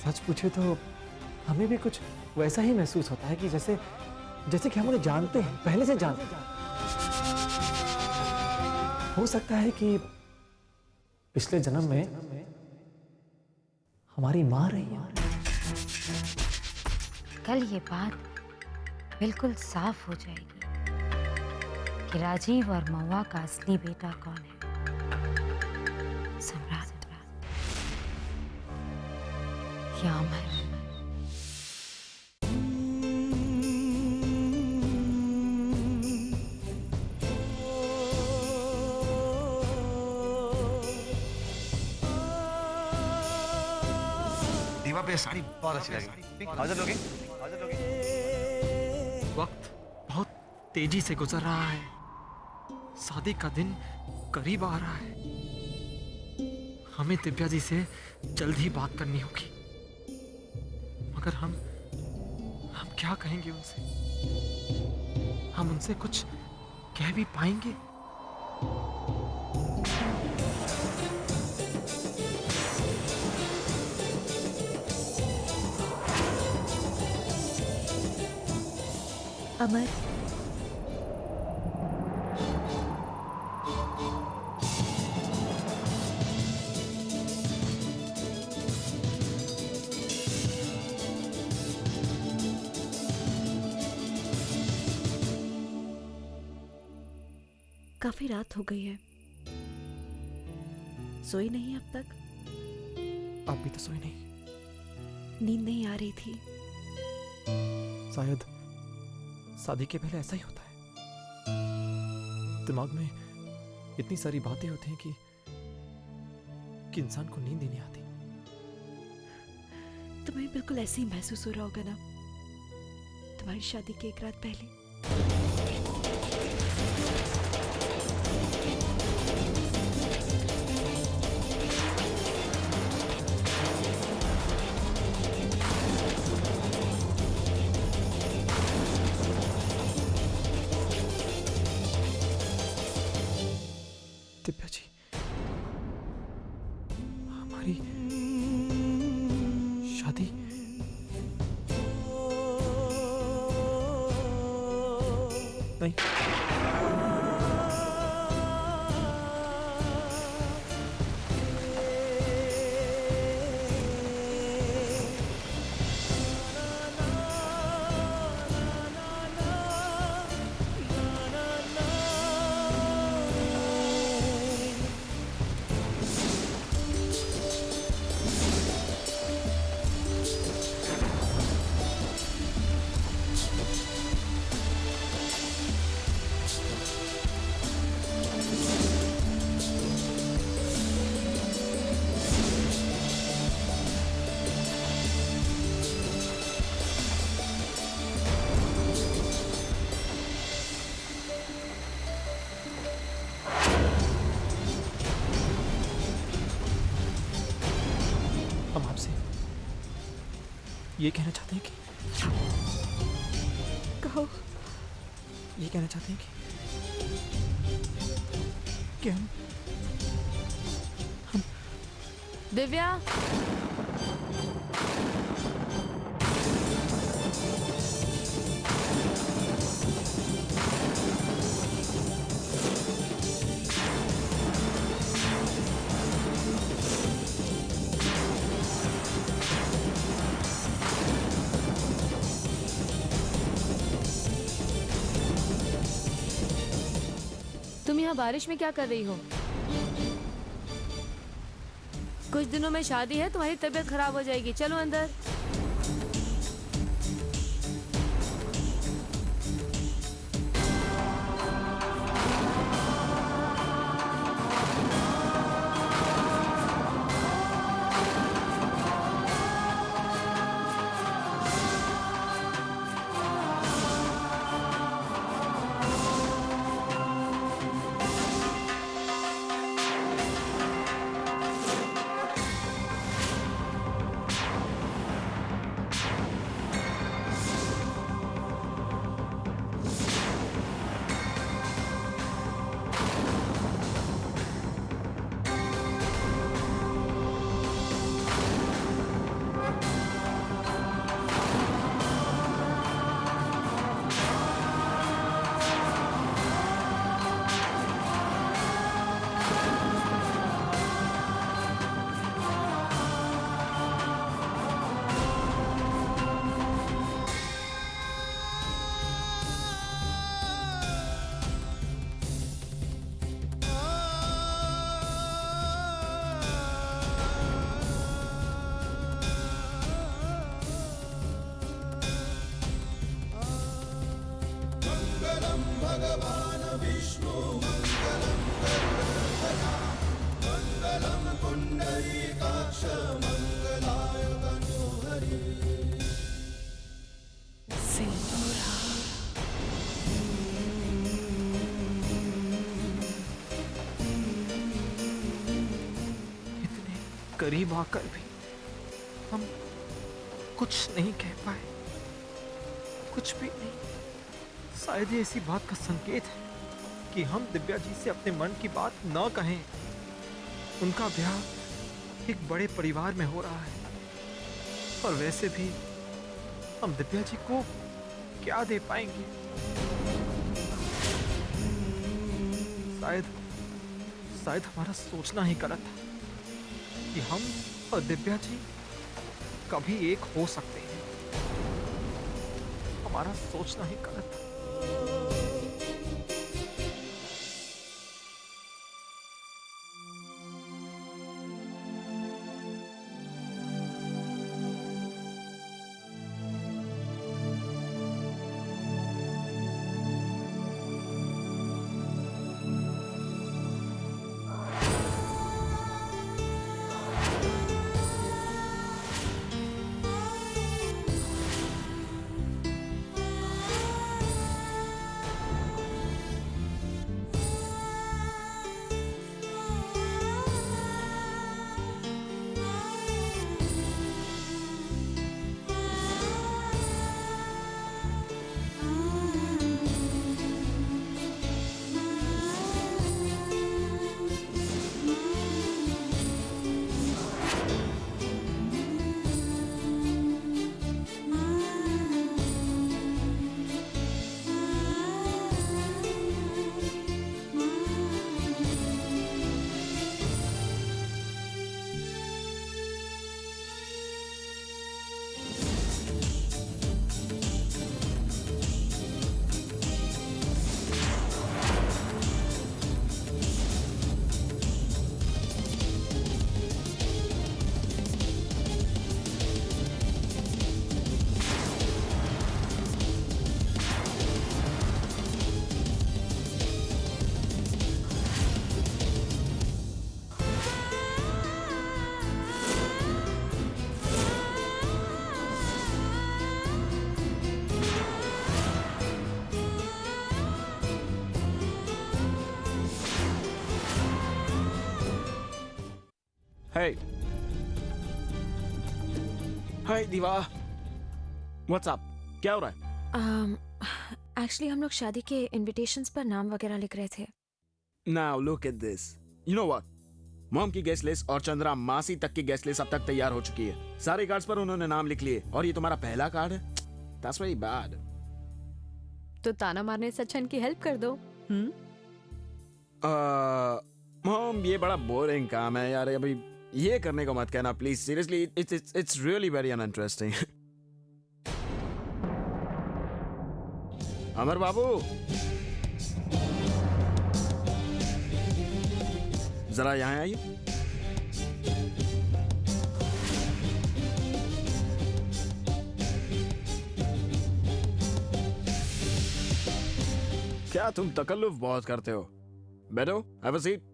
सच पूछे तो हमें भी कुछ वैसा ही महसूस होता है कि जैसे जैसे कि हम उन्हें जानते हैं, पहले से जानते हैं। हो सकता है कि पिछले जन्म में हमारी मां रही है। कल ये बात बिल्कुल साफ हो जाएगी कि राजीव और महुआ का असली बेटा कौन है। सम्राट या अमर। दीवा पे साड़ी बहुत अच्छी लगी। हाजिर लोगे? वक्त बहुत तेजी से गुजर रहा है। शादी का दिन करीब आ रहा है। हमें दिव्या जी से जल्द ही बात करनी होगी। मगर हम क्या कहेंगे उनसे? हम उनसे कुछ कह भी पाएंगे? अमर, काफी रात हो गई है, सोई नहीं अब तक? अब भी तो सोई नहीं। नींद नहीं आ रही थी। शायद शादी के पहले ऐसा ही होता है। दिमाग में इतनी सारी बातें होती हैं कि इंसान को नींद ही नहीं आती। तुम्हें बिल्कुल ऐसे ही महसूस हो रहा होगा ना, तुम्हारी शादी की एक रात पहले। दिव्या जी, हमारी शादी नहीं। हम आपसे ये कहना चाहते हैं कि कहो। ये कहना चाहते हैं कि हम दिव्या, तुम यहाँ बारिश में क्या कर रही हो? कुछ दिनों में शादी है, तुम्हारी तबीयत खराब हो जाएगी। चलो अंदर। करीब आकर भी हम कुछ नहीं कह पाए, कुछ भी नहीं। शायद ये इसी बात का संकेत है कि हम दिव्या जी से अपने मन की बात न कहें। उनका ब्याह एक बड़े परिवार में हो रहा है, और वैसे भी हम दिव्या जी को क्या दे पाएंगे। शायद शायद हमारा सोचना ही गलत था कि हम और दिव्या जी कभी एक हो सकते हैं। हमारा सोचना ही गलत था। Hey. Hi, दीवा. What's up? क्या हो रहा है? एक्चुअली हम लोग शादी के इनविटेशंस पर नाम वगैरह लिख रहे थे. Now look at this. You know what? Mom की गेस्ट लिस्ट और चंद्रा मासी तक की गेस्ट लिस्ट अब तक तैयार हो चुकी है. सारे कार्ड्स पर उन्होंने नाम लिख लिए और ये तुम्हारा पहला कार्ड है. That's very bad. तो ताना मारने से अच्छा इनकी हेल्प कर दो. मॉम ये बड़ा बोरिंग काम है यार. अभी ये करने को मत कहना please. Seriously it's really very uninteresting. Amar बाबू जरा यहाँ आइए. क्या तुम तकल्लुफ बहुत करते हो. बैठो, हैव अ सीट.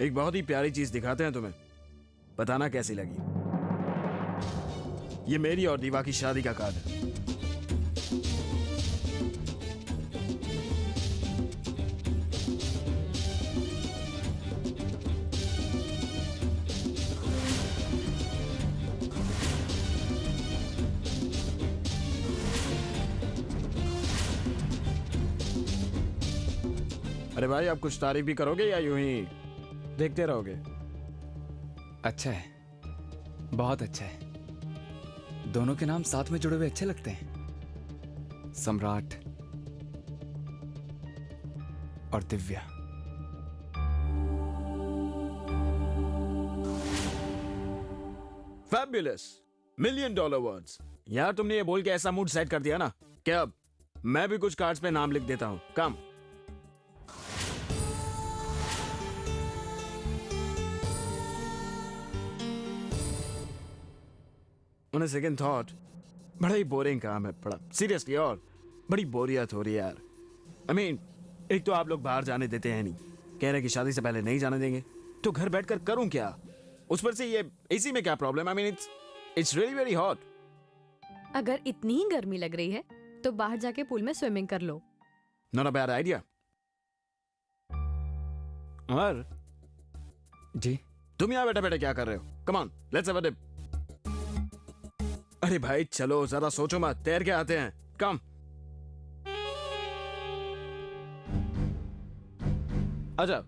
एक बहुत ही प्यारी चीज दिखाते हैं तुम्हें. बताना कैसी लगी. ये मेरी और दीवा की शादी का कार्ड है. अरे भाई, आप कुछ तारीफ भी करोगे या यूं ही देखते रहोगे? अच्छा है, बहुत अच्छा है. दोनों के नाम साथ में जुड़े हुए अच्छे लगते हैं. सम्राट और दिव्या. फैब्युलस. $1,000,000 वर्ड्स. यार तुमने ये बोल के ऐसा मूड सेट कर दिया ना कि अब मैं भी कुछ कार्ड्स पे नाम लिख देता हूं. कम. उन्हें सेकंड थॉट, बड़ा ही बोरिंग काम है. बड़ा सीरियसली, और बड़ी बोरियत हो रही है यार. आई मीन, एक तो आप लोग बाहर जाने देते हैं नहीं, कह रहे कि शादी से पहले नहीं जाने देंगे, तो घर बैठकर करूं क्या? उस पर से ये एसी में क्या problem? I mean it's really very hot. अगर इतनी ही गर्मी लग रही है तो बाहर जाके पूल में स्विमिंग कर लो. Not a bad idea. Amar, ji तुम यहाँ बैठे बैठे क्या कर रहे हो? Come on, let's have a dip. अरे भाई चलो, जरा सोचो मत, तैर के आते हैं। कम। अच्छा,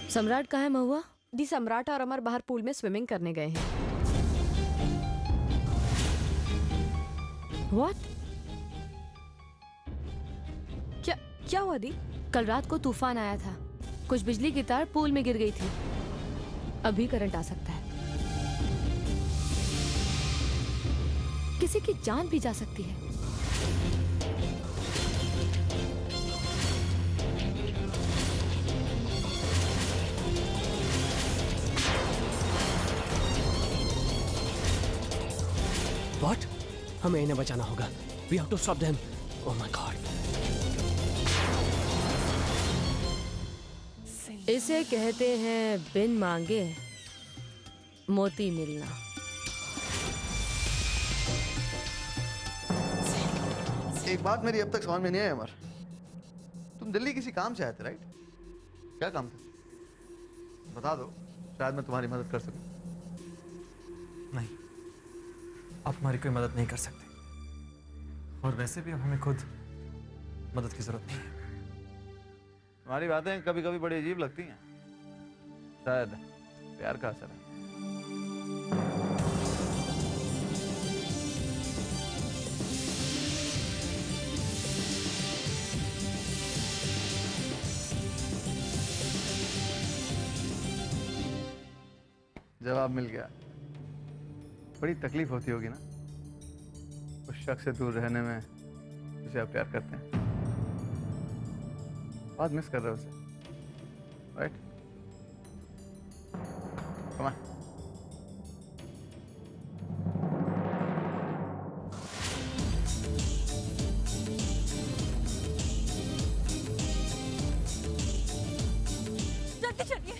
सम्राट कहाँ है महुआ? दी सम्राट और अमर बाहर पूल में स्विमिंग करने गए हैं। What? क्या क्या हुआ दी? कल रात को तूफान आया था, कुछ बिजली की तार पूल में गिर गई थी। अभी करंट आ सकता है, किसी की जान भी जा सकती है। What? हमें इन्हें बचाना होगा। We have to stop them. Oh my God. इसे कहते हैं बिन मांगे मोती मिलना। एक बात मेरी अब तक समझ में नहीं आई अमर, तुम दिल्ली किसी काम से आए थे राइट? क्या काम था? बता दो, शायद मैं तुम्हारी मदद कर सकूं। नहीं, आप हमारी कोई मदद नहीं कर सकते, और वैसे भी अब हमें खुद मदद की जरूरत नहीं है। तुम्हारी बातें कभी कभी बड़ी अजीब लगती हैं, शायद प्यार का असर है। जवाब मिल गया। बड़ी तकलीफ होती होगी ना उस शख्स से दूर रहने में जिसे आप प्यार करते हैं। बहुत मिस कर रहे हो उसे, राइट? Come on. जल्दी चलिए।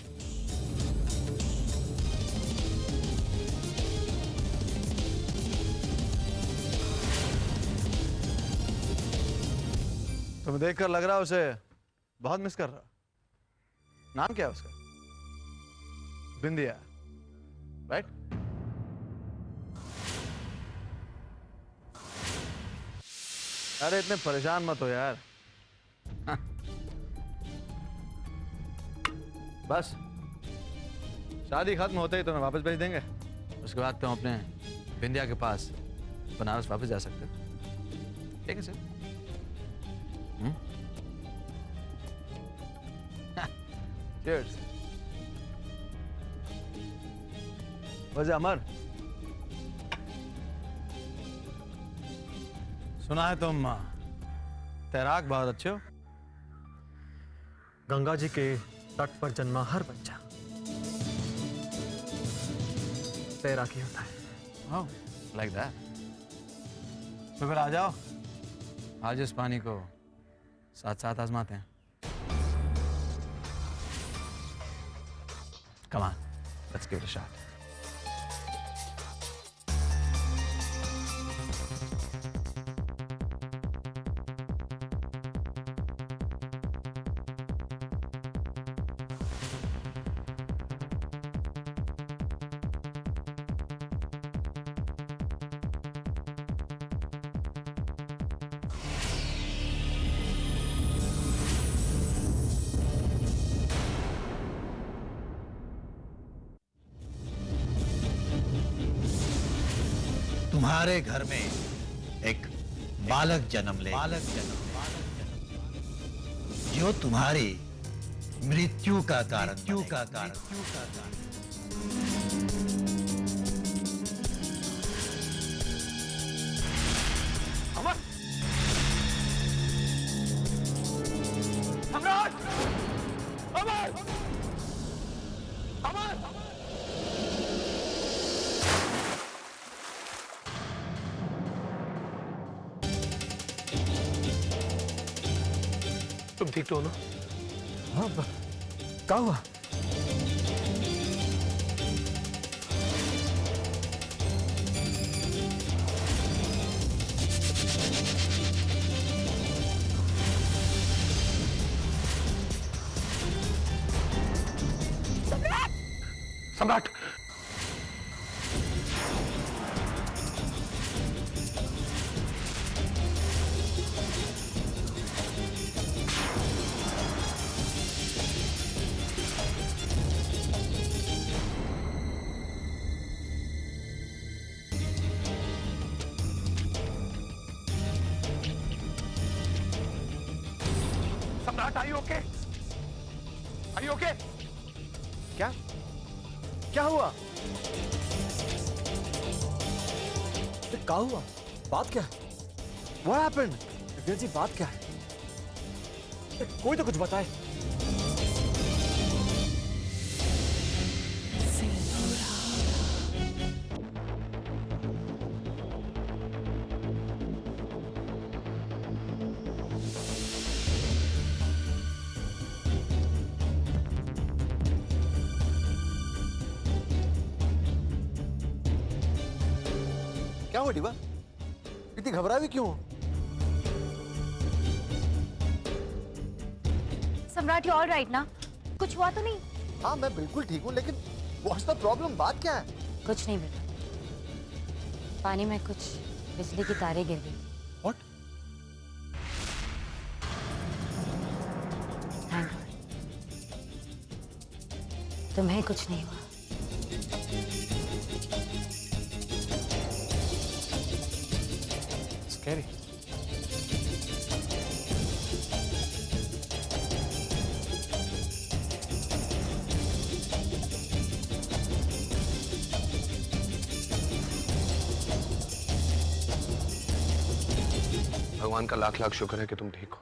तुम्हें देखकर लग रहा है उसे बहुत मिस कर रहा। नाम क्या है उसका? बिंदिया, राइट? अरे इतने परेशान मत हो यार। बस शादी खत्म होते ही तुम्हें वापस भेज देंगे, उसके बाद तुम अपने बिंदिया के पास बनारस वापस जा सकते हो। ठीक है सर? Cheers. वजह अमर, सुना है तुम तैराक बहुत अच्छे हो। गंगा जी के तट पर जन्मा हर बच्चा तैराकी होता है। Oh, like that. तो फिर आ जाओ, आज इस पानी को साथ साथ आजमाते हैं। Come on, let's give it a shot. तुम्हारे घर में एक बालक जन्म ले, जो तुम्हारी मृत्यु का कारण। तुम ठीक तो हो ना? हाँ, क्या हुआ? सम्राट! सम्राट, are you okay? Are you okay? क्या क्या हुआ? क्या हुआ? बात क्या है? What happened? दिव्या जी, बात क्या है? कोई तो कुछ बताए। क्या हुआ डिवा? इतनी घबरा भी क्यों? सम्राट, यू ऑल राइट ना? कुछ हुआ तो नहीं? हाँ, मैं बिल्कुल ठीक हूँ, लेकिन व्हाट्स द प्रॉब्लम? बात क्या है? कुछ नहीं बेटा, पानी में कुछ बिजली की तारें गिर गई। What? थैंक गॉड, तुम्हें कुछ नहीं हुआ। Scary. भगवान का लाख लाख शुक्र है कि तुम ठीक हो।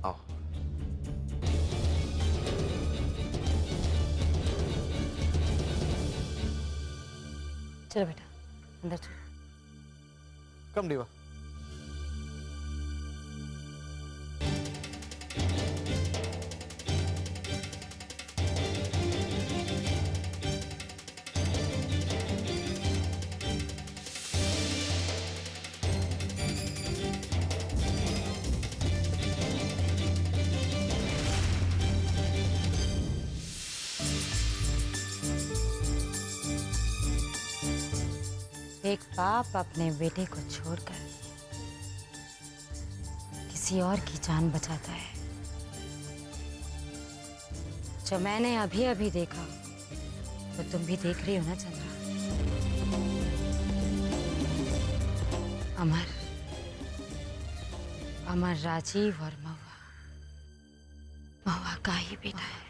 आओ। चलो बेटा, अंदर चलो। कम डिवा। एक बाप अपने बेटे को छोड़कर किसी और की जान बचाता है। जो मैंने अभी अभी देखा तो तुम भी देख रही हो ना चंद्रा? अमर अमर राजीव और महुआ, महुआ का ही बेटा है।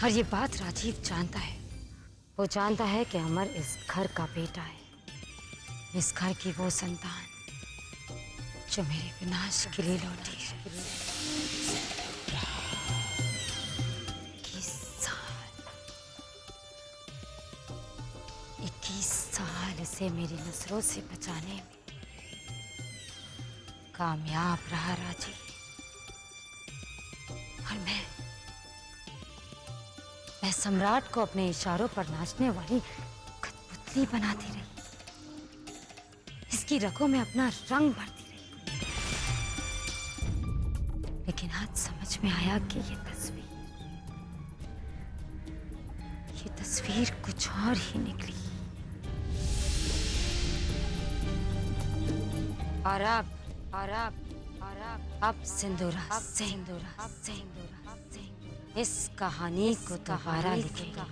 और ये बात राजीव जानता है। वो जानता है कि अमर इस घर का बेटा है, इस घर की वो संतान जो मेरे विनाश के लिए लौटी है। 21 साल इसे मेरी नजरों से बचाने में कामयाब रहा राजीव। और मैं सम्राट को अपने इशारों पर नाचने वाली कठपुतली बनाती रही, इसकी रगों में अपना रंग भरती रही। लेकिन आज समझ में आया कि ये तस्वीर कुछ और ही निकली। और अब सिंदूरा इस कहानी को दोबारा लिखेगा।